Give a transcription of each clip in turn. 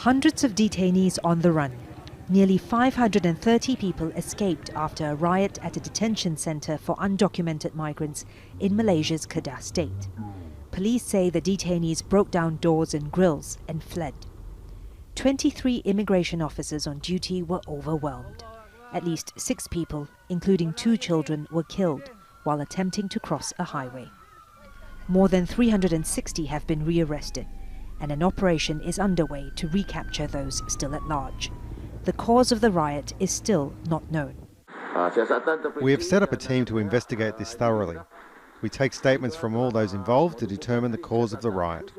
Hundreds of detainees on the run. Nearly 530 people escaped after a riot at a detention centre for undocumented migrants in Malaysia's Kedah state. Police say the detainees broke down doors and grills and fled. 23 immigration officers on duty were overwhelmed. At least 6 people, including 2 children, were killed while attempting to cross a highway. More than 360 have been rearrested, and an operation is underway to recapture those still at large. The cause of the riot is still not known. We have set up a team to investigate this thoroughly. We take statements from all those involved to determine the cause of the riot.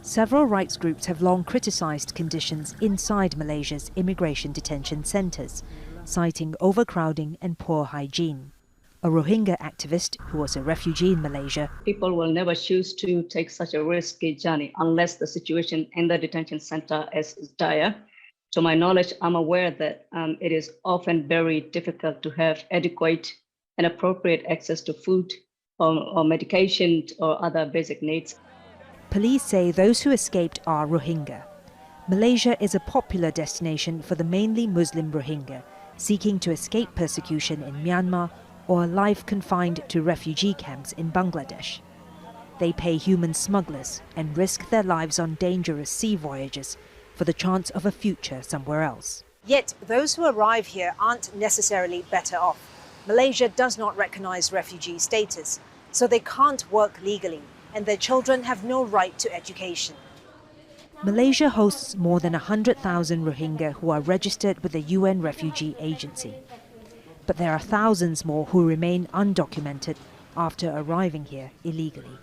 Several rights groups have long criticised conditions inside Malaysia's immigration detention centres, citing overcrowding and poor hygiene. A Rohingya activist who was a refugee in Malaysia. People will never choose to take such a risky journey unless the situation in the detention center is dire. To my knowledge, I'm aware that it is often very difficult to have adequate and appropriate access to food or medication or other basic needs. Police say those who escaped are Rohingya. Malaysia is a popular destination for the mainly Muslim Rohingya, seeking to escape persecution in Myanmar or life confined to refugee camps in Bangladesh. They pay human smugglers and risk their lives on dangerous sea voyages for the chance of a future somewhere else. Yet those who arrive here aren't necessarily better off. Malaysia does not recognize refugee status, so they can't work legally, and their children have no right to education. Malaysia hosts more than 100,000 Rohingya who are registered with the UN Refugee Agency. But there are thousands more who remain undocumented after arriving here illegally.